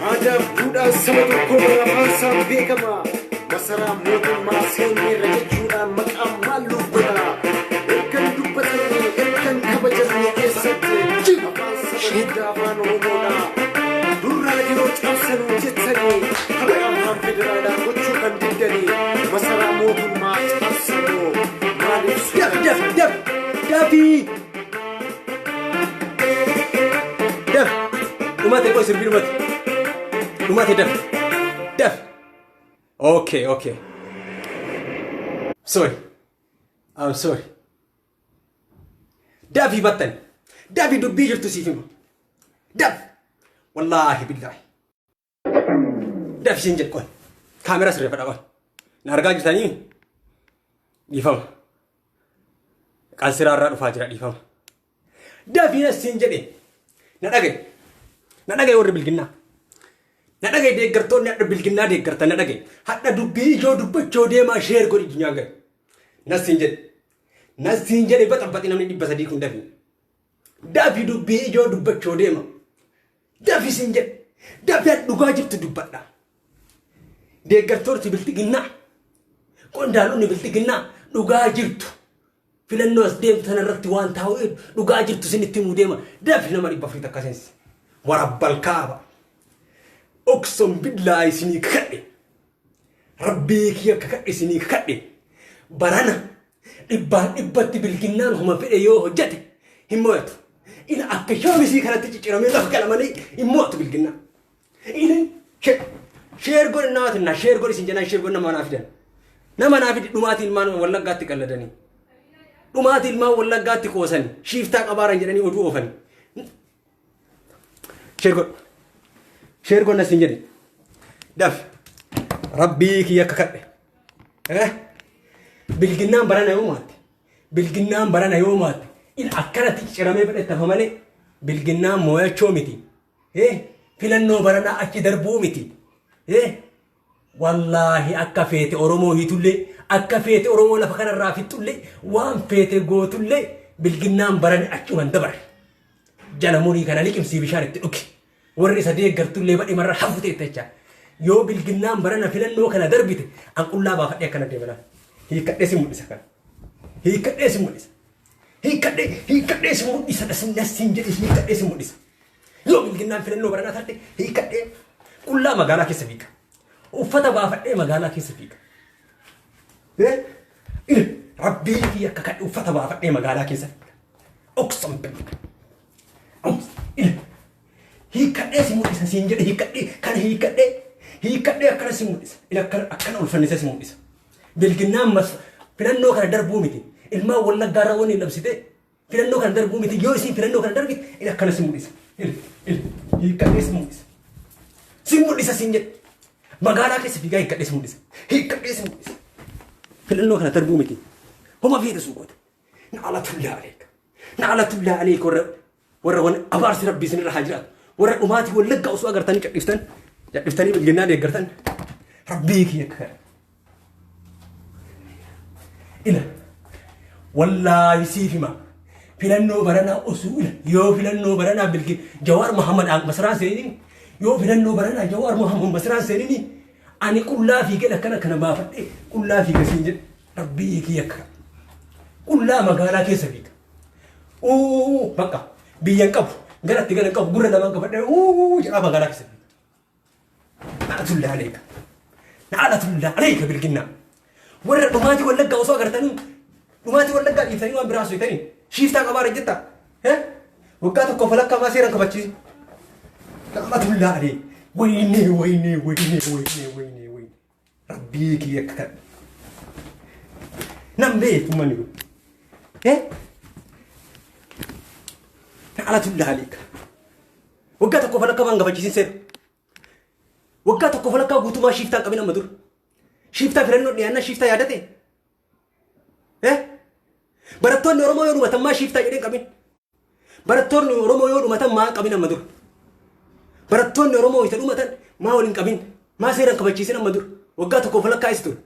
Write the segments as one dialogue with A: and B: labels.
A: Ada budak sama kau berapa sampai kama, masalah mutu masih Dumate daf. Okay. Sorry. I'm sorry. Dafi batan. Dafi dubbi jirtu sifima. Daf. Wallahi billahi. Daf sinjet kon. Kamera sirre fada kon. Narga jitani. Difam. Kansira ra dhufa jira difam. Dafi na sinjede. Na dage warri bilginna. Na dage deeggartoonni na bilginna deeggartan na dage. Hadda dubbi ijoo dubbachoo deema share godhi dunyaa gari. Na sinjede baxabbati namni 300 kun dafi. Dafi dubbi ijoo dubbachoo deema. Dafi sinjede. Dafi dhugaa jirtu dubbadha. Deeggartooti biltiginna. Qondaalonni biltiginna dhugaa jirtu. Filannoo as deemtan irratti waan taa'u dhugaa jirtu sinitti himuu deema. Dafi nama 400 akkaseensi. Warabbal kaaba. Oqsom billahi sinii kakadhe. Rabbii kiyya kakadhe sinii kakadhe. Barana dhibbatti bilginnaan huma fedhe yoo hojjate hin mo'atu. Ina akka shoomisii kanatti cicciramee lafa qalamanii hin mo'atu bilginnaa. Ina sheer godhe namaatiin na sheer godhe isin jenaan sheer godhe nama naaf fidan. Nama naaf fidi dhumaatiin ilmaan wallaggaatti qalladanii. Dhumaatiin ilmaan wallaggaatti qoosanii shiiftaa qabaaran jedhanii oduu oofanii. Sheer godhe isin jedhe. Daf rabbii kiyya kakadhe. Bilginnaan barana yoo maatte. In akkanatti cicciramee fedhettafa malee bilginnaan moo'achoo miti. Filannoo baranaa achi darbuu miti. Wallahi akka feete Oromoo hiitullee akka feete Oromoo lafa kanarraa fixxullee waan feete gootullee bilginnaan barane achuman dabare. Jala murii kana liqimsii bishaan itti dhuge. Warri isa deeggartullee badhi marra hafute jecha. Yoo bilginnaan barana filannoo kana darbite an qullaa baafadhee akkana deemanaa. Hiikadhee si mul'isa kana. Hiikadhee si mul'isa. Hiikadhee si mul'isa dhasin jedhe hiikadhee si mul'isa. Yoo bilginnaan filannoo baranaa taate hiikadhee qullaa magaalaa keessa fiiga. Uffata baafadhee magaalaa keessa fiiga. Rabbii kiyya akka kadhe uffata baafadhee magaalaa keessa fiiga. Oqsom bilginnaan. Hiikadhee si mul'isa siin jedhe hiikadhee akkana si mul'isa. Akkana ulfannisa si mul'isa. Bilginnaan filannoo kana darbuu miti. Ilmaan wallaggaarra waan hin labsite filannoo kana darbuu miti. Yoo isin filannoo kana darbite akkana si mul'isa. Hiikadhee si mul'isa. Si mul'isa siin jedhe. Magaalaa keessa fiigaa hiikadhee si mul'isa. Hiikadhee si mul'isa. Filannoo kana darbuu miti. Homa fiidha suuqota. Na'alatullaa aleek warra abaarsi rabbii isinirra haa jiraatu. Warra dhumaatii wallaggaa osoo agartanii cadhiftanii bilginnaa deeggartan rabbii kiyya kakadhe. Ila wallahi siifima filannoo baranaa osoo yoo filannoo baranaa bilgi Jawaar Muhammad Masraan seenini yoo filannoo baranaa Jawaar Muhammad Masraan seenini ani qullaa fiigee kana baafadhee qullaa fiiga siin jedhe rabbii kiyya kakadhe. Qullaa magaalaa keessa fiiga. Bakka biyyan qabu garatti galan qabu gurra lamaan qabadhee jedhaa magaalaa keessa fiiga. Na'alatullaa aleeka bilginnaa. Warra dhumaatii wallaggaa osoo agartanii dhumaatii wallaggaa dhiiftanii waan biraa soitanii shiiftaa qabaara jetta. Waggaa tokko falakkaa maa seeraan kabachiisi. Na'alatullaa alee waynee. Rabbii kiyya akka kadhe. Nam beeku manni kun. Na'alatullaa aleeka. Waggaa tokko falakkaa maan kabachiisin seera. Waggaa tokko falakkaa guutumaa shiiftaan qabin amma dur. Shifta filannoo dhiyaannaa shifta yaadate. Barattoonni Oromoo yoo dhumatan maa shifta jedheen qabin. Barattoonni Oromoo yoo dhumatan maa qabin amma dur. Barattoonni Oromoo isa dhumatan maa waliin qabin. Maa seeraan kabachiisin amma dur. Waggaa tokko falakkaa is ture.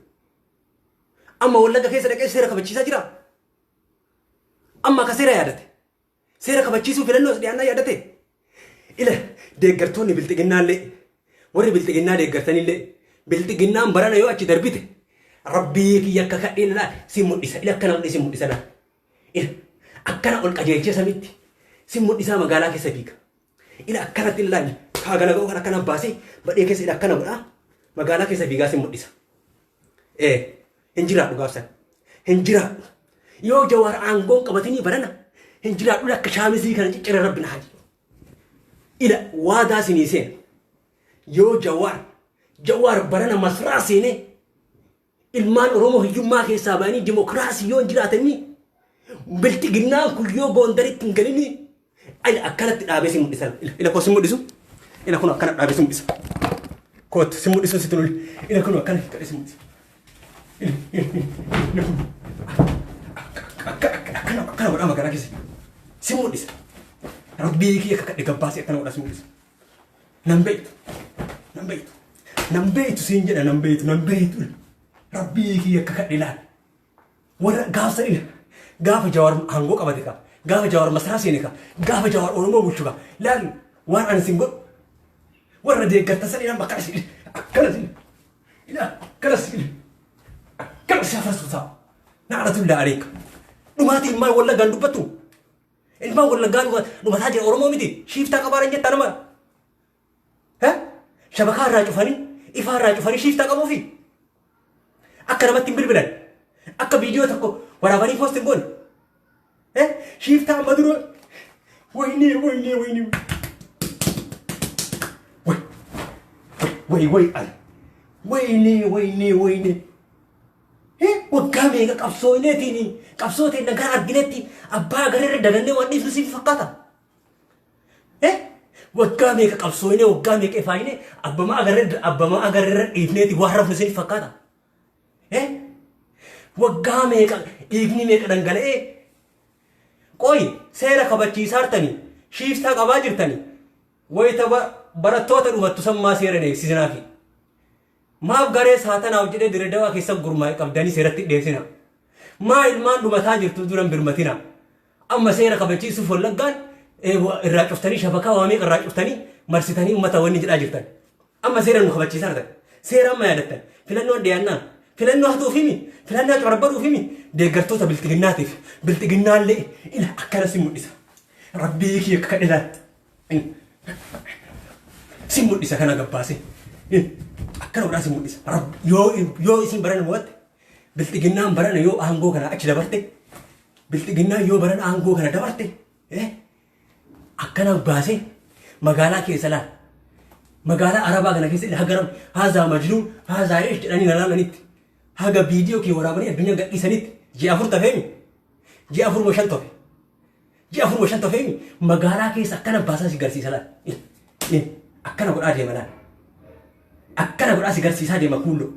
A: Amma wallagga keessa dhaqee seera kabachiisaa jira. Amma akka seera yaadate. Seera kabachiisuu filannoo dhiyaannaa yaadate. Ila deeggartoonni bilxiginnaallee warri bilxiginnaa deeggartanillee bilxiginnaan barana yoo achi darbite rabbii kiyya akka kadheen laa si mul'isa. Ila akkana mul'isa si mul'isa laa. Ila akkana ol qajeelchee samitti si mul'isa magaalaa keessa fiiga. Ila akkanatti ilaalle kaagala ga'uu kan akkana baasee badhee keessa ila akkana godhaa magaalaa keessa fiigaa si mul'isa. Hin jiraadhu gaafsan. Hin jiraadhu. Yoo Jawaar aangoon qabatanii barana hin jiraadhu akka shaamisii kana ciccire rabbi na haji. Ila waadaa sinii seena. yoo Jawaar barana masraa seenee ilmaan Oromoo hiyyummaa keessaa ba'anii dimokiraasii yoo jiraatanii biltiginnaan kun yoo Gondaritti hin galini akkanatti dhaabee si mul'isan. Ila koo si mul'isu. Ila kun akkana dhaabee si mul'isa. Koot si mul'isu si tulul. Ila kun akkana dhaabee si mul'isa. Ila kun akkana godhaa magaalaa keessa si mul'isa. Rabbii kiyya akka kadhe gabbaasee akkana godhaa si mul'isa. Nan beektu siin jedha nan beektu. Rabbii kiyya akka kadhe laal. Warra gaafsa ila gaafa Jawaar hangoo qabate qaba. Gaafa Jawaar masaraa seene qaba. Gaafa Jawaar Oromoo bulchu qaba. Laal waan ani sin godhu warra deeggarta sanii nama akkana si akkana si afarsu ta'a. Naadhatu laareeka. Dhumaati ilmaan wallaggaan dubbatu. Ilmaan wallaggaan dhumataa jira Oromoo miti. Shiiftaa qabaaran jettaa nama. Shabakaa irraa cufanii ifaa irraa cufanii shiiftaa qabuufi. Akka namatti hin bilbilan. Akka viidiyoo tokko waraabanii poost hin goone. Shiiftaa amma dura wayinii. Wayinii. Waggaa meeqa qabsooteen nagaa arginetti abbaa gararra dagannee waan dhiifnu siif fakkaata. Waggaa meeqa qabsooyne waggaa meeqa ifaayne abbamaa agararra dhiifneeti waa rafnu siif fakkaata. Waggaa meeqa dhiigni meeqa dhangala'ee qoyi seera kabachiisaa jirtanii shiiftaa qabaa jirtanii wayita barattoota dhumattu sammaa seera eegsisinaafi. Maaf garee saatanaaf jedhee Direedawaa keessa gurmaa'e qabdanii seeratti dhiyeessina. Maa ilmaan dhumataa jirtu duran birmatina. Amma seera kabachiisuuf wallaggaan irraa cuftanii shabakaa waa meeqa irraa cuftanii marsitanii uummata wanni jedhaa jirtan. Amma seera nu kabachiisaa jirtan. Seera amma yaadattan. Filannoo dhiyaannaan. Filannoo hatuufimi. Filannoo corabbaruufimi. Deeggartoota biltiginnaatiif. Biltiginnaallee ila akkana si mul'isa. Rabbii kiyya akka kadhilaatti. Si mul'isa kana gabbaase. Akkana godhaa si mul'isa. Yoo isin barana mo'atte biltiginnaan barana yoo aangoo kana achi dabarte biltiginnaan yoo barana aangoo kana dabarte akkana baasee magaalaa keessa laal. Magaalaa Arabaa kana keessa hagaram haazaa majnuun haazaa eesh jedhanii nalaalanitti haga viidiyoo kee waraabanii addunyaa gadhiisanitti ji'a 4 tafeemi. Ji'a 4 tofe. Ji'a 4 tafeemi magaalaa keessa akkana baasaa si garsiisa laal. Akkana godhaa deema laal. Akkana godhaa si garsiisaa deema kuulloo.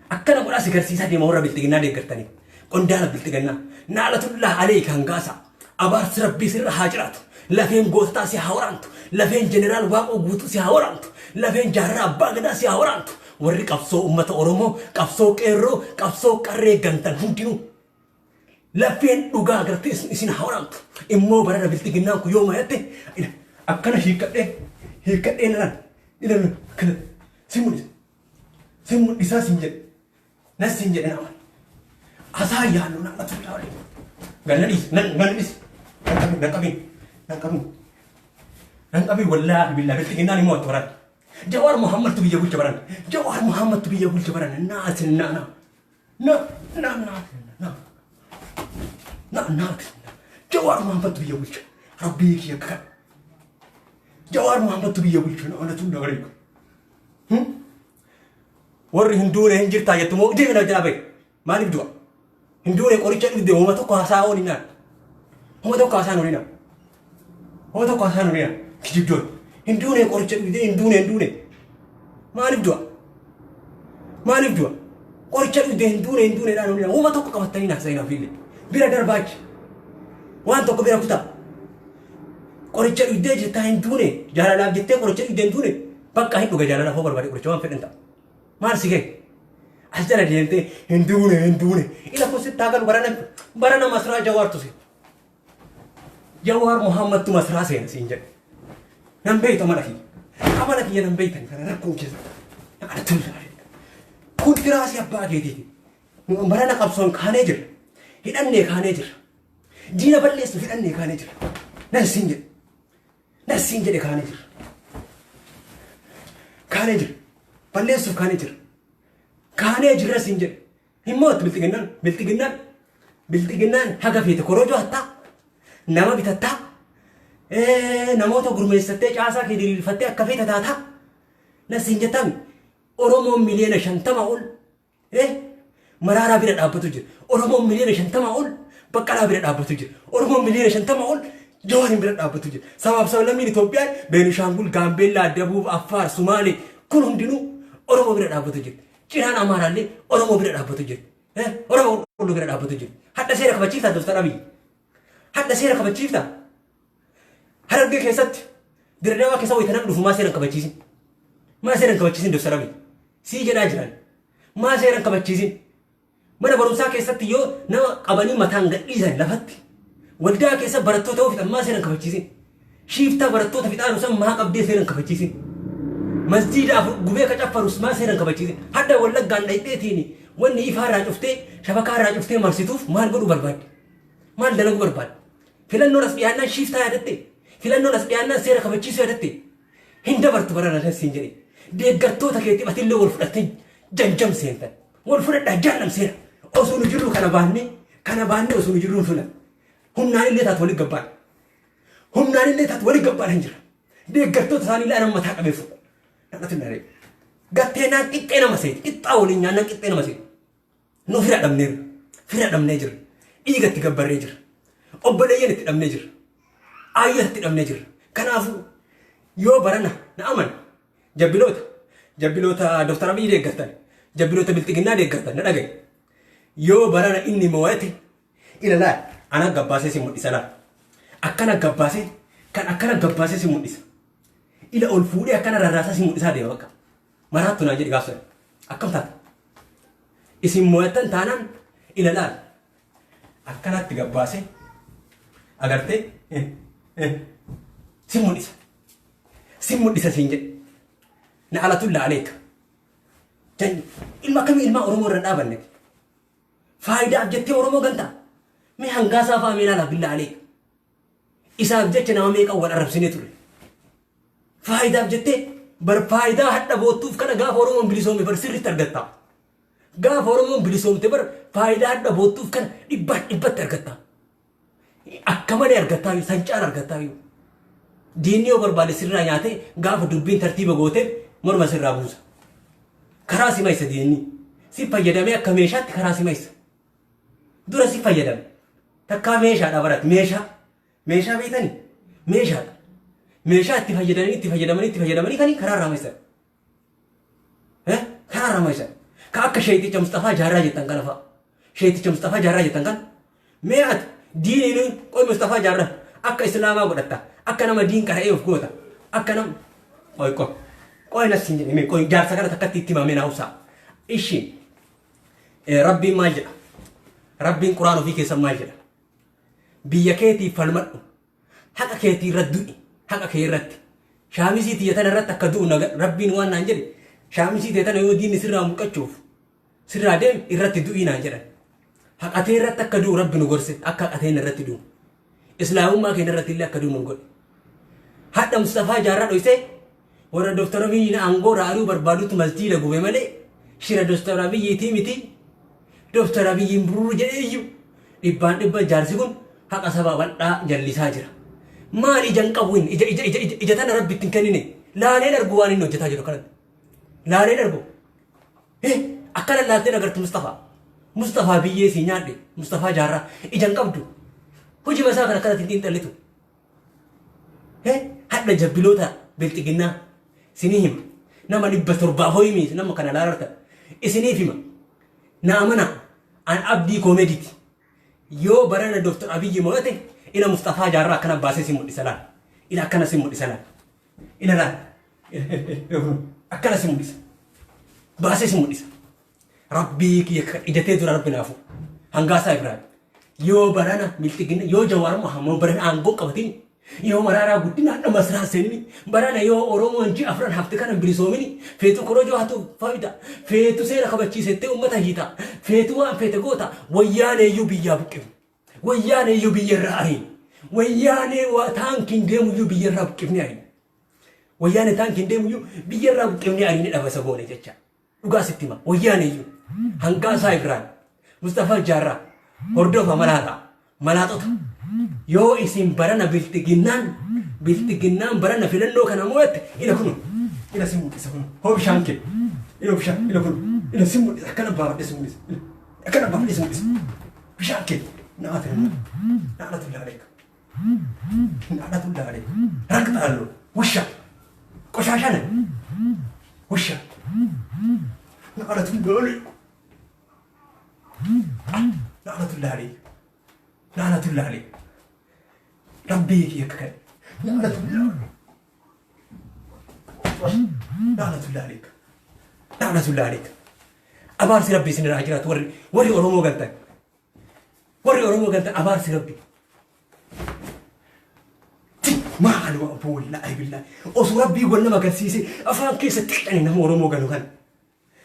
A: Akkana godhaa si garsiisaa deema warra biltiginnaa deeggartanii. Qondaala biltiginnaa naalatullaa alee kan gaasa abaarsi rabbii sirra haa jiraatu. Lafeen gootaa si haa waraantu. Lafeen jeneraal Waaqoo guutuu si haa waraantu. Lafeen jaarraa abbaa gadaa si haa waraantu. Warri qabsoo uummata Oromoo, qabsoo qeerroo, qabsoo qarree gantan hundinuu. Lafeen dhugaa agartee isin haa waraantu. Immoo barana biltiginnaan kun yoo mayatte akkana hiikkadhee nalaan. Kana si mul'isaa sin jedhe. Nas sin jedhe nama. Asaa yaallu nama tullaa waliin. Ganadhiis. Nan qabi wallahi billahi biltiginnaan immoo itti baran. Jawaar Muhammad tu biyya bulcha baran. Jawaar Muhammad tu biyya bulcha baran. Jawaar Muhammad tu biyya bulcha. Rabbii kiyya akka. Jawaar Muhammad tu biyya bulcha. Ana tun dabareeku. Warri hinduune hin jirtaa jettu moo deemna jaabe. Maaliif du'a? Hinduune qoricha dhugde uummata tokko haasaa oolinaa. Uummata tokko haasaa oolinaa. Uummata tokko haasaa oolinaa. Kijibdoon. Hinduune qoricha dhugde hinduune. Maaliif du'a? Qoricha dhugde hinduune dhaan oolinaa. Uummata tokko qabatanii naasayinaa fiille. Bira darbaachi. Waan tokko bira kutaa. Qoricha dhugdee jettaa hinduune. Jaalalaaf jettee qoricha dhugde hinduune. Bakka hin dhuga jaalalaaf hoo barbaade qoricha waan fedhan ta'a. Maal si ga'e? As jala deemtee hinduune. Ila kun sitti hagalu barana masraa Jawaar tuse. Jawaar Muhammad tu masraa seena siin jedhe. Nan beeytu amala kiyya nan beeytan kana rakkoon keessa. Ana tullaa. Kun firaasii abbaa keetiiti. Barana qabsoon kaanee jira. Hidhannee kaanee jira. Diina balleessu hidhannee kaanee jira. Nan siin jedhe kaanee jira. Kaanee jira. Balleessuuf kaanee jira siin jedhe. Himmooti biltiginnaan haga feete korojoo hattaa. Nama bitattaa. Namoota gurmeessattee caasaa kee diriirfattee akka feete taataa. نسينجتام أورمو مليون شنتما أول مرارا بيرد أبو تجر أورمو مليون شنتما أول بكرة بيرد أبو تجر أورمو مليون شنتما أول جوهر بيرد أبو تجر سبب لمن إثيوبيا بين شانغول غامبيلا دبوب أفار سومالي كلهم دينو أورمو بيرد أبو تجر جيران أمارا لي أورمو بيرد أبو تجر أورمو كله بيرد أبو تجر حتى سيرك بتشيفتا دكتور أبي حتى سيرك بتشيفتا هرب كيسات دردوا كيسوي تنام ما سيرك بتشيزين ما سيرك بتشيزين دكتور أبي سيجي ناجران ما سيرك بتشيزين mana barumsaa keessatti yoo nama qabanii mataan gadhiisan lafatti waldaa keessa barattoota ofiitan maa seeran kabachiisin shiiftaa barattoota fixaan usan maa qabdee seeran kabachiisin masjiida afur gubee ka caffarus maa seeran kabachiisin hadda wallaggaan dhayxeetiin wanni ifaarraa cuftee shabakaarraa cuftee marsituuf maal godhu barbaadde maal dalagu barbaadde filannoon as dhiyaannaan shiiftaa yaadatte filannoon as dhiyaannaan seera kabachiisuu yaadatte hin dabartu barana siin jedhe deeggartoota keetti batillee wal fudhattee janjam seentan wal fudhadhaa jaallam seera أصول جرو كنا باني أصول جرو فلان هم نان اللي تطولي قبان هم نان اللي تطولي قبان هنجر دي قرطو ثاني لا أنا ما تحق بيفو لا تناري قتنا كتنا مسيد كتاولي نانا كتنا مسيد نو فرع دم نيجر إيجا تقبر نيجر أبليين تدم نيجر آية تدم نيجر كنافو يو برانا نأمن جبلوتا دكتور أبي دي قرطان جبلوتا بلتقنا دي قرطان نرغي yoo barana inni mo'ate ila la ana gabbaase si mudhisa la akkana gabbaase kan akkana gabbaase si mudhisa ila ol fuudhee akkana rarraasa si mudhisa deema bakka maraattu naa jedhi gaafsa akkam taata isin mo'atan taanaan ila la akkanatti gabbaase agarte si mudhisa siin jedhe na alatulla aleeka jan ilma kamii ilma oromoo irra dhaabanne فايدة أبجتي ورمو قلتا مي هنغاسا فامينا لا بالله عليك إسا أبجتي نواميك أول عرب سنتوري فايدة أبجتي بر فايدة حتى بوتوف كان غاف ورمو بلسومي بر سري ترغتا غاف ورمو بلسومي تبر فايدة حتى بوتوف كان إبت ترغتا أكمل أرغتا سنچار أرغتا دينيو بر بالي سرنا ياتي غاف دبين ترتيب غوتي مرمى سر رابوسا كراسي مايسا ديني سي فايدامي أكميشات كراسي مايسا dura si fayyadame takka meeshaadha barat meeshaa beekani meeshaa itti fayyadamanii kan karaa ramaysan karaa ramaysan ka akka sheeticha Mustafaa Jaarraa jettan kana fa'a sheeticha Mustafaa Jaarraa jettan kan mee ati diiniin qoy Mustafaa Jaarraa akka islaamaa godhatta akka nama diin qara'ee of goota akka nama qoy nasin jedhame qoy jaarsa kana takkatti itti himamee na hubsaa ishi rabbiin maal jedha ربين قرآن وفيك يسمى جدا بيكيتي فالمرء حقا كيتي ردوئي حقا كي رد شامسي تيتنا رد تكدونا ربين وانا نجري شامسي تيتنا يودين سرها مكتشوف سرها ديم الرد دوئينا نجري حقا تي رد تكدو رب نغرسي أكا أتين الرد دو إسلام ما كين الرد الله كدو نغر حتى مصطفى جارة ويسي ورا دكتور بينا أنغو رارو بربادو تمزدي لغو بمالي شيرا دكتور بي يتيمتي دكتور أبي يمبرور جايو إبان جارسي كون حق سبب لا جلسا جرا ما إجان كوين إجا تنا ربي تنكنيني لا لين أرجواني نو جتا جرو كنت لا لين أرجو أكل لا تنا قرت مصطفى بيجي سينادي مصطفى جارا إجان كبدو هو جي مسافر كذا تنتين تلتو حتى جبلوتا بلتقينا سنيهم نما نبتر باهوي ميس نما كنا لا رتا إسنيفيما نامنا عن أبدي كوميديتي يو برانا دكتور أبي موته إلى مصطفى جارة كان باسي سيمو الإسلام إلى كان سيمو الإسلام إلى لا أكان سيمو الإسلام باسي سيمو الإسلام ربي كي إجتى دور ربنا فو هنغاسا إبراهيم يو برانا ملتقين يو جوار محمد برانا أنغو قبتين يو مرارا قدنا نمسرا سنني برانا يو أورومو أنجي أفران حفتكان بريسومني فيتو كروجو هاتو فايدا فيتو سيرا خبتشي ستة أمتا هيتا فيتو وان فيتو غوتا وياني يو بيا بكيو وياني يو بيا رأهين وياني واتان كنديم يو بيا رب كيفني أهين وياني تان كنديم يو بيا رب كيفني أهين نبا سبوني جتشا لغا ستما وياني يو هنغاسا إبراهيم مصطفى جارة هردوفا ملاطة yoo isin barana biltiginnaan barana filannoo kana mo'atte ila kunu إلى سمو يسون هو بشانك إلى بشان إلى كل إلى سمو كان بارد اسمه كان بارد اسمه بشانك نعتذر نعتذر عليك نعتذر عليك ركض له وشة قشاشنا وشة نعتذر عليك نعتذر عليك نعتذر عليك ربي يكك نعتذر لعنة الله عليك لعنة الله عليك أبارس ربي سن الهجرات وري أرومو قلتك وري أرومو قلتك أبارس ربي ما علو أبو الله بالله أصو ربي يقول نما قسيسي أفهم كيس تحتني نما أرومو قلو كان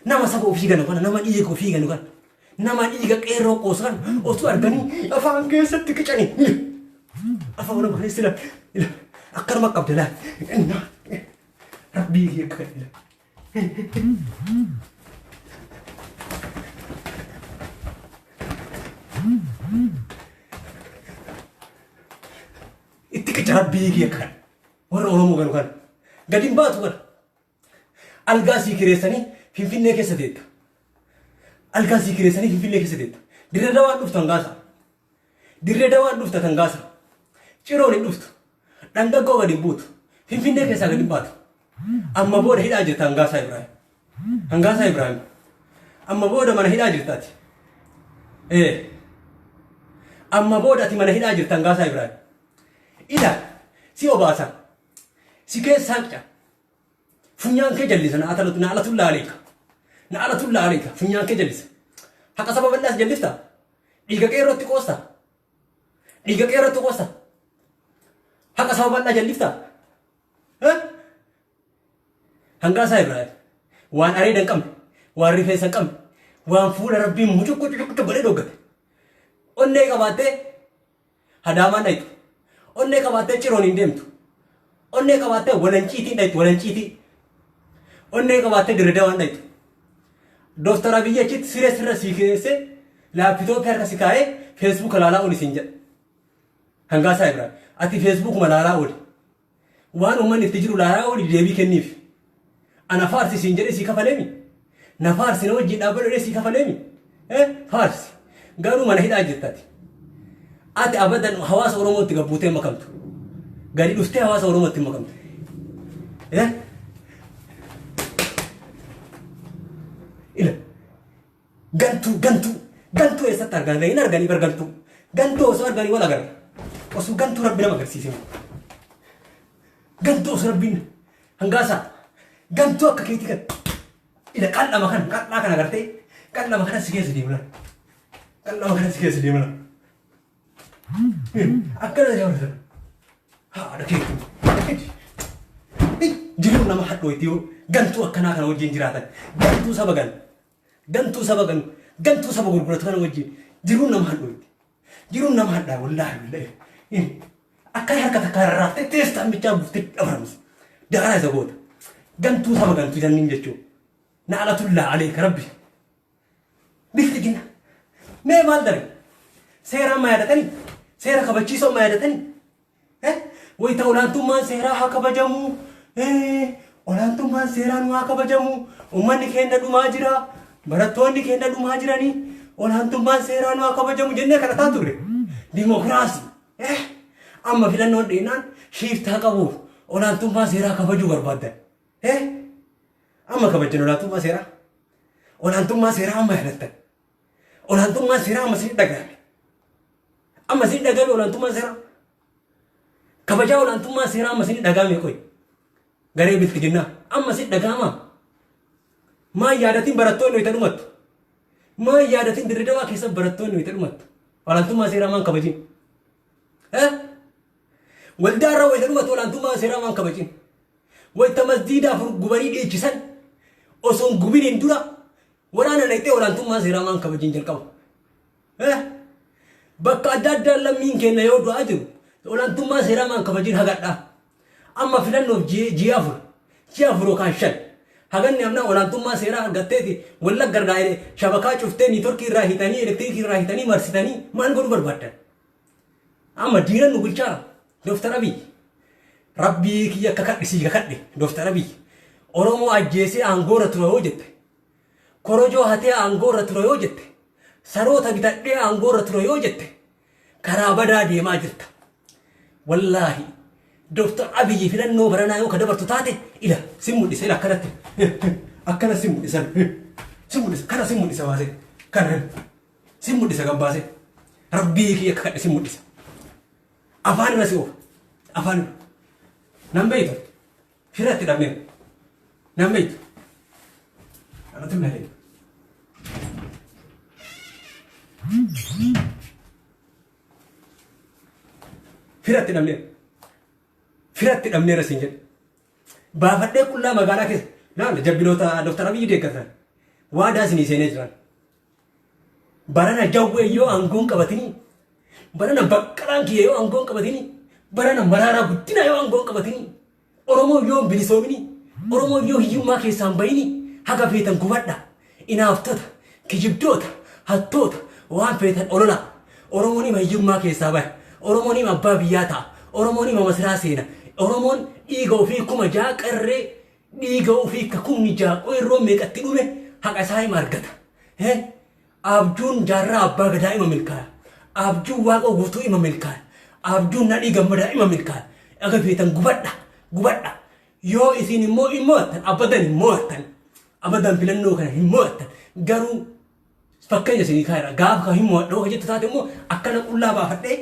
A: نما سبو في قلو كان نما إيجو في قلو كان نما إيجا إيرو قوسان أصو أرغني أفهم كيس تحتني أفهم نما قليس لا أكرمك عبد الله ربي يكفي اتك ربي يكفي ورا أولو مغنو كان قديم بات ور الغاسي كريساني في فيني كسديت الغاسي كريساني في فيني كسديت دير دوان دفت تنغاسا دير دوان دفت تنغاسا چيروني دفت دنگا غدي بوت في فيني كسا قديم بات أما بود هيدا جرت هنغاسا إبراهيم أما بود من هيدا جرتاتي إيه أما بود أتي من هيدا جرت هنغاسا إبراهيم إذا سيو باسا سيكي سانكا فنيان كجلس نعلة الله عليك نعلة الله عليك فنيان كجلس حتى سبب الناس جلستا إيجا كيرو تكوستا إيجا كيرو تكوستا حتى سبب الناس جلستا ها هنغاسا إبراهيم وان أريد أن كم وان رفيس أن كم وان فول ربي مجوك تبغى دوغت أني كباتة هداما نايت أني كباتة چروني ديمتو أني كباتة ولنچيتي نايت ولنچيتي أني كباتة دردوان نايت دوستر أبي يچيت سيرة سيكيسه لابتو فير كسيكاي فيسبوك لالا أولي سينجا هنغاسا إبراهيم أتي فيسبوك ملالا أولي وان أمان نفتجرو لالا أولي ديبي كنيف أنا فارسي سينجري سي كفاليمي نفارسي نوجي دابل سي كفاليمي فارسي قالوا من هيدا جتاتي أتي أبدا حواس أورومو تقبوتين مكمتو قالي دوستي حواس أورومو تمكمتو إلا gantu esa targan lain argani bergantu gantu osu argani wala gar osu gantu rabbina magar sisi gantu osu rabbina hangasa gantu akka kiti kan ila kalla makan agarte kalla makan sikes dimna kalla makan sikes dimna akkana jawra ha ada kiti jiru nama haddo itiyo gantu akkana kana wajin jiratan gantu sabagan gantu sabab gurgurat kana wajji jiru nama hadda wallahi billahi akai harkata karrate testa ambicha bufti abrams dara zagot gantu sabagan tu jannin jechu na'latullah alayka rabbi biltigina me mal dar sera ma yadatani sera kabachiso ma yadatani way tawlantu ma sera ha kabajamu olantu ma sera nu ha kabajamu ummanni kenna duma jira barattoonni kenna duma jirani olantu ma sera nu ha kabajamu jenne kana tature demokrasi amma filannoon dheenaan shiiftaa qabu olantu ma sera kabaju barbaadan amma kabajjan olantu ma sera amma yadattan olantu ma sera amma sin dhagame olantu ma sera kabaja olantu ma sera amma sin dhagame koy garee biltigina amma sin dhagama ma yaadatin barattoonni ita dhumattu ma yaadatin dirridawaa keessa barattoonni ita dhumattu olantu ma sera man kabajin waldaarra wayta dhumattu olantu ma sera man kabajin wayta masjiida afur gubanii dhiichisan osoon gubiniin dura waraana naqxee olantu ma sera man kabajin jalqaba bakka adda addaa lammiin kenna yoo du'aa jiru olantu ma sera man kabajin hagadha amma filannoof ji'a afur yookaan 5 haganni amna olantu ma sera argatteeti walla gargaa'ee shabakaa cuftee niitworkii irraa hitanii elektirikii irraa hitanii marsitanii maal godhu barbaaddan amma diinan nu bulchaa Dr. Abiy rabbii kiyya akka kadhisii kadhe Dr. Abiy Oromoo ajjeesee aangoorra ture yoo jette. Korojoo hatee aangoorra ture yoo jette. Saroota bitadhee aangoorra ture yoo jette. Karaa badaa deemaa jirta. Wallaahi Dr. Abiy filannoo baranaa yoo ka dabartu taate ila simmudhisa ila akkanatti. Akkana simmudhisa. Simmudhisa kana simmudhisa baasee. Kana simmudhisa gabbaasee. Rabbii kiyya akka kadhe simmudhisa. Afaan irra si oofa. Afaan irra. Nan beeytu. Firatti dhabnee. Nan beeytu. Anatu malee. Firatti dhabnee. Firatti dhabnee rasiin jedhe. Baafadhee qullaa magaalaa keessa. Naan jabbiloota Dr. Abiy deeggatan. Waadaa isinii seenee jiran. Barana jawwee yoo aangoon qabatini. Barana baqqalaan kiyya yoo aangoon qabatini. Barana maraaraa guddina yoo aangoon qabatini. Oromoo yoo bilisoomini. Oromoo yoo hiyyummaa keessaan bayini. Haga feetan gubadha. Inaaftota, kijibdoota, hattoota, waan feetan olola. Oromoon ima hiyyummaa keessaa bahe. Oromoon ima abbaa biyyaa ta'a. Oromoon ima masiraa seena. Oromoon dhiiga ofii kuma jaaqarree dhiiga ofii ka kumni jaaqoo yeroo meeqatti dhume haqa isaa ima argata. Abjuun jaarraa abbaa gadaa ima milkaaya. Abjuun waaqa guutuu ima milkaaya. Abjuun nadhii gammadaa ima milkaaya. Aga feetan gubadha. Gubadha. Yoo isin immoo himmo'attan abadan himmo'attan. Abadan filannoo kana himmo'attan. Garuu fakkeenya isinii kaayira. Gaafa ka himmo'adhoo ka jettu taate immoo akkana qullaa baafadhee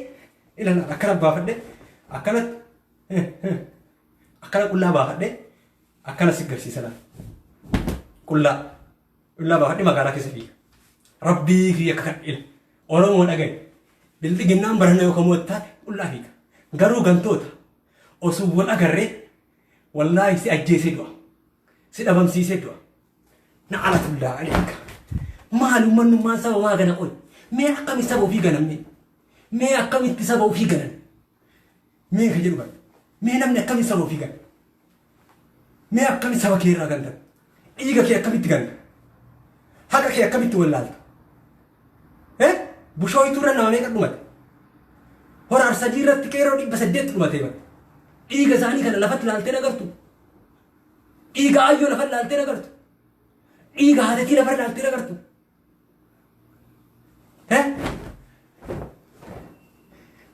A: ilan akkana baafadhee akkana qullaa baafadhee akkana si garsiisana. Qullaa baafadhee magaalaa keessa fiiga. Rabbii kiyya akka kadhila. Oromoo dhagaye. Bilxiginnaan barana yoo kamoota taate qullaa fiiga. Garuu gantoota osoo wal agarree wallaahi si ajjeesee du'a. Si dhabamsiisee du'a. Na alatullaa aleeka. Maalummaan saba maa gana qoy. Mee akkamitti saba ofii ganamne. Mee akkamitti saba ofii ganan. Mee ka jedhu bara. Mee namni akkamitti saba ofii ganan. Mee akkamitti saba kee irraa gantan. Dhiiga kee akkamitti ganta. Haqa kee akkamitti wallaalta. Bushooyituu irra nama meeqa dhumate. Hora arsadii irratti qeeroo 800 dhumate bara. Dhiiga isaanii kana lafatti laaltee agartu. Dhiiga ayyoo lafatti laaltee agartu. Dhiiga haadhatii lafatti laaltee agartu.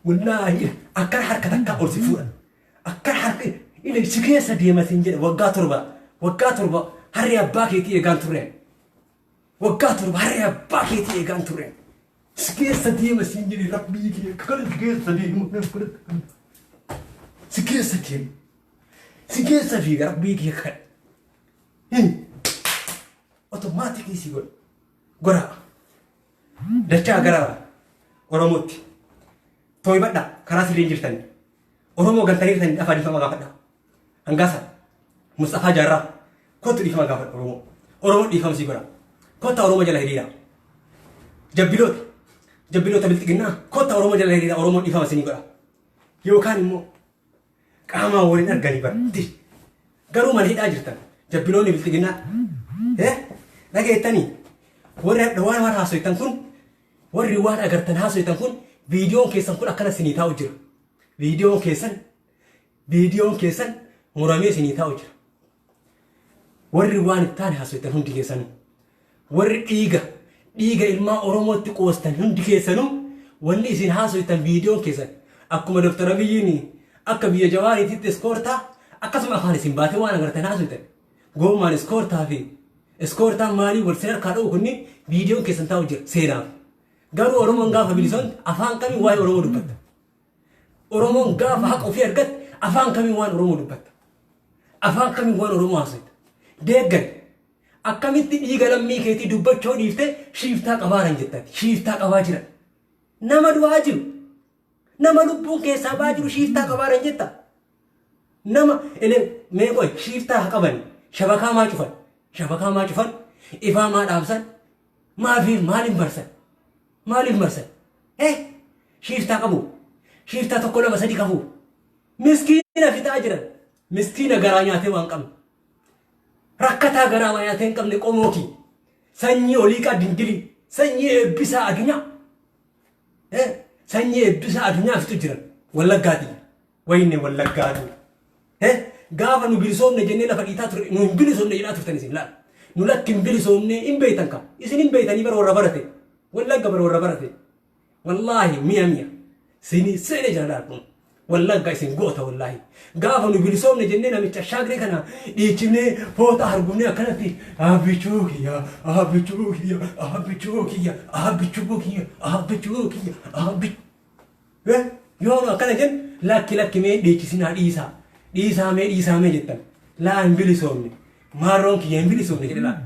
A: Wallaahi akkana harka takkaa ol si fuudha. Akkana harka ila si keessa deematiin jedhe waggaa torba harree abbaa keetii eegaan turreen. Waggaa torba harree abbaa keetii eegaan turreen. Si keessa deematiin jedhe rabbii kee akkana si keessa deemu. Si keessa deemu. Si keessa fiiga rabbii kee kan. Otomaatikii si godha. Dachaa gara Oromootti. Tooyi badha karaa sirriin jirtani. Oromoo gantanii jirtani dhafa dhiifama gaafadha. Hangaasa Mustafaa Jaarraa kottu dhiifama gaafadha Oromoo. Oromoo dhiifama si godha. Kotta Oromoo jala hiriira. Jabbiloota bilxiginnaa kotta Oromoo jala hiriira Oromoo dhiifama si godha. Yookaan immoo qaamaa waliin arganii barti. Garuu mana hidhaa jirtan. Jabbiloonni bilxiginnaa. Dhageettanii warri waan haasoitan kun warri waan agartan haasoitan kun viidiyoon keessan kun akkana sinii taa'u jira. Viidiyoon keessan muramee sinii taa'u jira. Warri waan ittaan haasoitan hundi keessanuu. Warri dhiiga ilmaa Oromootti qoostan hundi keessanuu wanni isin haasoitan viidiyoon keessan akkuma Dr. Abiyyiin akka biyya Jawaariititti iskoortaa akkasuma afaan isin baatee waan agartan haasoitan. Goomaan iskoortaa fi iskoortaan maalii wal seen harkaa dha'u kunniin viidiyoon keessan taa'u jira seenaaf. Garuu Oromoon gaafa bilisoon afaan kamiin waa'ee Oromoo dubbatta. Oromoon gaafa haqa ofii argatte afaan kamiin waan Oromoo dubbatta. Afaan kamiin waan Oromoo haasoita. Deeggan akkamitti dhiiga lammii keetii dubbachuu dhiiftee shiiftaa qabaaran jettati. Shiiftaa qabaa jiran. Nama du'aa jiru. Nama lubbuun keessaa baa jiru shiiftaa qabaaran jetta. Nama meeqoy shiiftaa qaban shabakaa maa cufan ifaa maa dhaabsan maaliif marsan shiiftaa qabu shiiftaa tokko lama sadii qabu miskiina fixaa jiran miskiina garaa nyaatee waan qabne rakkataa garaa waan nyaatee hin qabne qomooki sanyii oliiqaa dingilii sanyii eebbisaa addunyaa fixu jiran wallaggaati wayne wallaggaatu gaafa nu bilisoomne jennee lafa dhiitaa ture nu hin bilisoomne jedhaa turtan isin laal nu lakki hin bilisoomne hin beeytan ka isin hin beeytanii bara warra barate wallagga bara warra barate wallaahi mi'a sini seene jala laal kun wallagga isin goota wallaahi gaafa nu bilisoomne jennee namicha shaagre kana dhiichifnee foota argumne akkanatti abbichuu kiyya abbichuu kiyya abbichuu kiyya abbichuu kiyya abbichuu kiyya abbichuu yoo akkana jen lakki mee dhiichisinaa dhiisaa mee jettan laa hin bilisoomne maaroon kiyya hin bilisoomne jedhe laa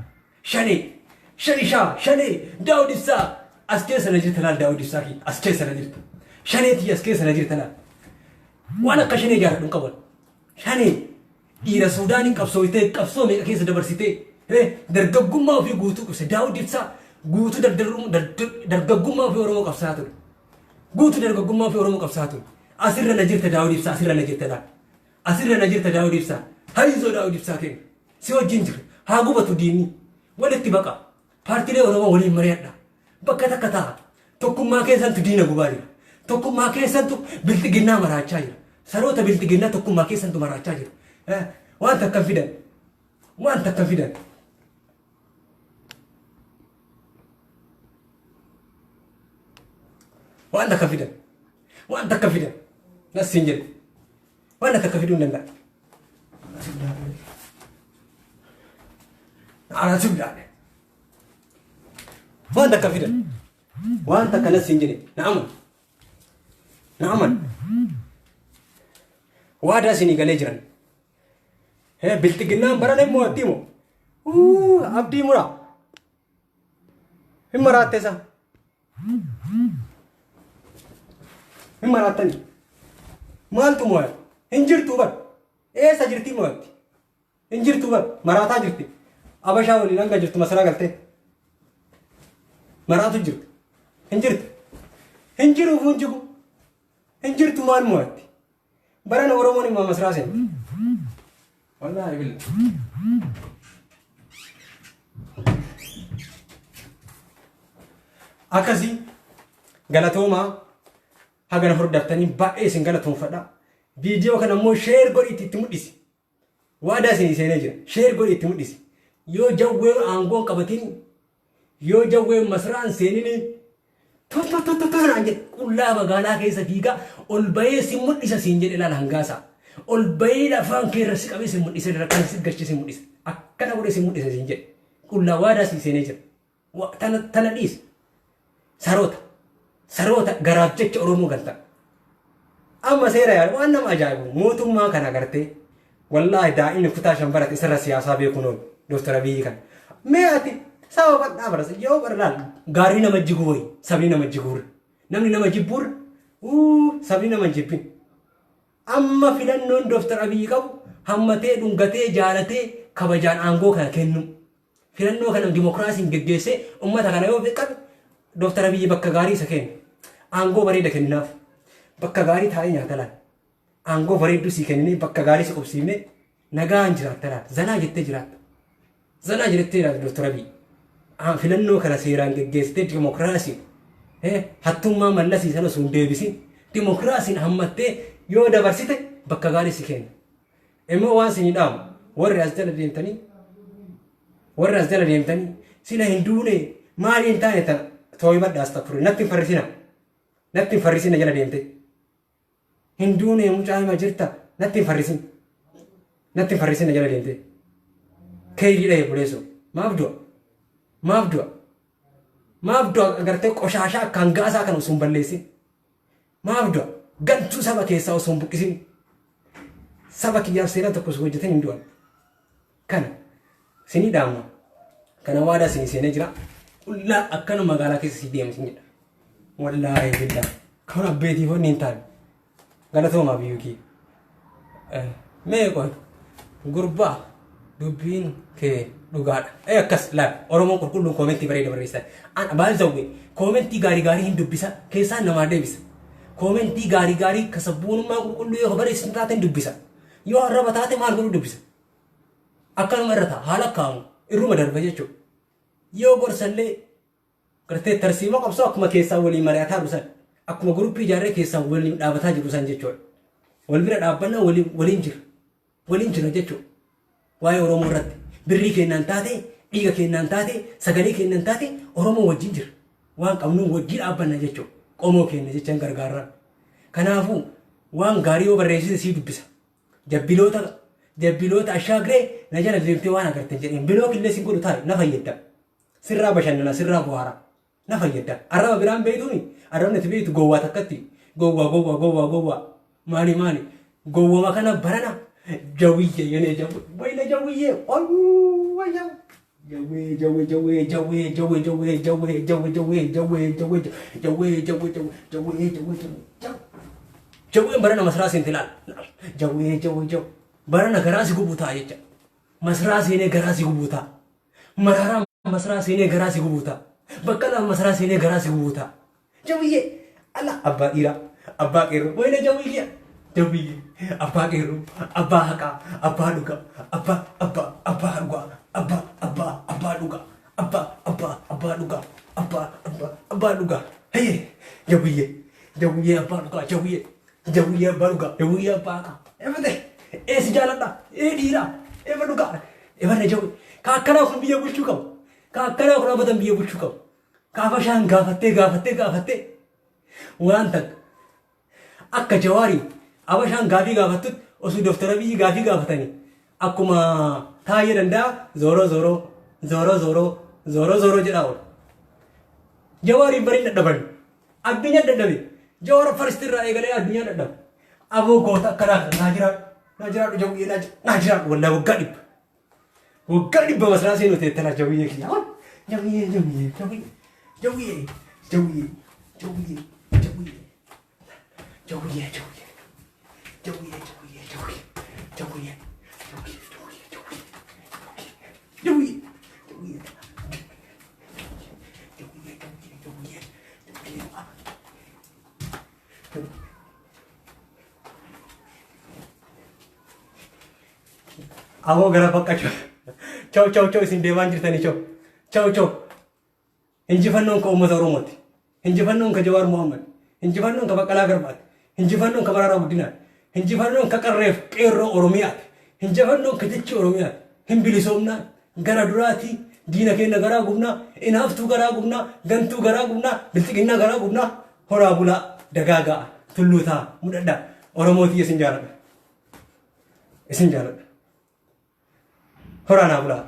A: shanee daawud ibsaa as keessa na jirta laal daawud ibsaa kiyya as keessa na jirta shaneetii as keessa na jirta laal waan akka shanee jaaladhu qaban shanee dhiira suudaaniin qabsooytee qabsoo meeqa keessa dabarsitee dargaggummaa ofii guutuu qabse daawud ibsaa guutuu dargaggummaa ofii oromoo qabsaa ture guutuu dargaggummaa ofii oromoo qabsaa ture asirra na jirta daawud ibsaa asirra na jirta laal asirra na jirta daawud ibsaa hayyizoo daawud ibsaa keenya si wajjin jira haa gubatu diinni walitti baqa paartilee oromoo waliin mari'adha bakka takka ta'a tokkummaa keessantu diina gubaa jira tokkummaa keessantu bilxiginnaa maraachaa jira saroota bilxiginnaa tokkummaa keessantu maraachaa jira waan takka fidan waan takka fidan waan takka fidan waan takka fidan nasiin jedhe waan takka fiduu hin danda'a Alhamdulillah. Waan takka fidan waan takka nasiin jedhe na'aman waadaa isinii galee jiran bilxiginnaan baran immoo abdii mura hin maraatte isa hin maraattani maaltu mo'a hin jirtu bar eessa jirti mo'atti hin jirtu bar maraataa jirti abashaa waliin hanga jirtu masaraa galtee maraatu jirtu hin jirtu hin jiruuf hin jigu hin jirtu maal mo'atti barana oromoon immoo masaraa seen wallaahi billah akkasii galatoomaa hagana hordaftanii baay'ee isin galatoonfadha viidiyoo kana immoo sheer godhi itti mul'isi waadaa isin seenee jira sheer godhi itti mul'isi yoo jawwee aangoon qabatiin yoo jawwee masraan seenini naan jedhe qullaa magaalaa keessa fiigaa ol bahee si mul'isa siin jedhe ilaala hangaasa ol bahee lafaan kee irra si qabee si mul'ise rakkan si galchee si mul'ise akkana godhee si mul'ise siin jedhe qullaa waadaa si seenee jira tana dhiis saroota garaaf jecha oromoo galta amma seera yaa waan nama ajaa'ibu mootummaa kana agartee wallaahi daa'imni kutaa shan barate isarra siyaasaa beekuun Dr. Abiy kan mee ati sababa badhaa barasa yoo barlaal gaarii nama jigu wayi sabni nama jiguur namni nama jibbuur sabni nama jibbin amma filannoon Dr. Abiy qabu hammatee dhungatee jaalatee kabajaan aangoo kana kennu filannoo kana dimokiraasiin geggeessee ummata kana yoo qabu Dr. Abiy bakka gaarii isa kennu aangoo bareeda kennaaf bakka gaarii taa'ee nyaata laal aangoo bareedduu si kennine bakka gaarii si qubsiifne nagaan jiraatta laal zanaa jettee jiraatta zanaa jettee laal Dr. Abiy filannoo kana seeraan geggeessitee dimokiraasiin hattummaa mallasiisan osoo hin deebisin dimokiraasiin hammattee yoo dabarsite bakka gaarii si kenna immoo waan isin dhaamu warri as jala deemtanii sila hin duune maaliin taane tana tooyi badhaas takkure natti farrisina jala deemte hin duune mucaa hima jirta natti farrisina jala deemte keeyyi dhaye buleeso maaf du'a agartee qoshaashaa akka hangaasaa kana osoo hin balleessin maaf du'a gantuu saba keessaa osoo hin buqqisin saba kiyyaaf seeraan tokko osoo hojjetan hin du'an kana sinii dhaamma kana waadaa sinii seenee jira qullaa akkana magaalaa keessa si deemsin jedha wallaahi billah kan abbeetiif honni hin taane galatoomaa biyyuu kiyya mee qoon gurbaa dubbiin kee dhugaadha akkas laal oromoon qulqulluun koomentii bareeda barreessan baal zawwe koomentii gaarii hin dubbisa keessaan namaa deebisa koomentii gaarii kasabbuunummaa qulqulluu yoo bareessin taateen dubbisa yoo arraba taate maal godhu dubbisa akkanuma irra ta'a haala akkaamu irruma darba jechuudha yoo gorsallee gartee tarsiima qabsoo akkuma keessaa waliin mari'ataa dhusan akkuma guruppii ijaarree keessaa waliin dhaabataa jiru san jechuudha wal bira dhaabbannaa waliin jira waliin jira jechuudha. Waa'ee Oromoo irratti birrii kennan taate dhiiga kennan taate sagalee kennan taate Oromoo wajjin jira. Waan qabnu wajjin dhaabbanna jechuudha. Qomoo kenna jechaan gargaarran. Kanaafuu waan gaarii yoo barreessite sii dubbisa. Jabbiloota ashaagree na jala deemtee waan agartan jedheen biloo killee sin godhu taa'e na fayyadda. Sirraa bashannana sirraa bu'aara na fayyadda. Arraba biraan beektuuni arrabni itti beektu gowwaa takkatti gowwaa maali gowwama kana barana jawiyye yenee jawwe wayna jawiyye wayna jawwe barana masraa sintilal jawwe barana garaasi gubutaa jecha masraa seenee garaasi gubutaa marara masraa seenee garaasi gubutaa baqqala masraa seenee garaasi gubutaa jawiyye ala abbaa dhiiraa abbaa qeerroo wayna jawiyye abbaa qeerroo abbaa haqaa abbaa dhugaa abbaa dhugaa abbaa dhugaa hey jawiyye abbaa dhugaa jawiyye abbaa dhugaa jawiyye abbaa haqaa efate si jaaladha dhiiraa efa dhugaa efanne jawwe kaakkanaa kun biyya bulchuu qabu kaakkanaa kun abatan biyya bulchuu qabu kaafashaan gaafattee waan takka akka Jawaari abashaan gaafii gaafattutti osoo Dooktara Abiyyi gaafii gaafatanii akkuma taa'ee danda'a zooroo jedhaa oolu. Jawaariin bariin dadhaban addunyaa dadhabe Jawaara faristirraa eegalee addunyaa dadhabe aboo goota akkanaa naa jiraadhu jawwiyyee naa jiraadhu wallaa waggaa dhibba masraa seenuu teettala jawwiyyee kiyyaa Aku gara bakka ciao isin deemaan jirtanii ciao injifannoon ka uummata Oromooti injifannoon ka Jawaar Mohammad injifannoon ka Baqqalaa Garbaati injifannoon ka Mararaa Guddinaati injifannoon ka Qarreef Qeerroo Oromiyaati injifannoon ka Jechi Oromiyaati hin bilisoomnaa gara duraati diina keenya garaa gubnaa inaaftuu garaa gubnaa gantuu garaa gubnaa bilxiqinnaa garaa gubnaa horaa bulaa dagaagaa tulluutaa mudhadhaa Oromootii isin jaaladha horaa naa bulaa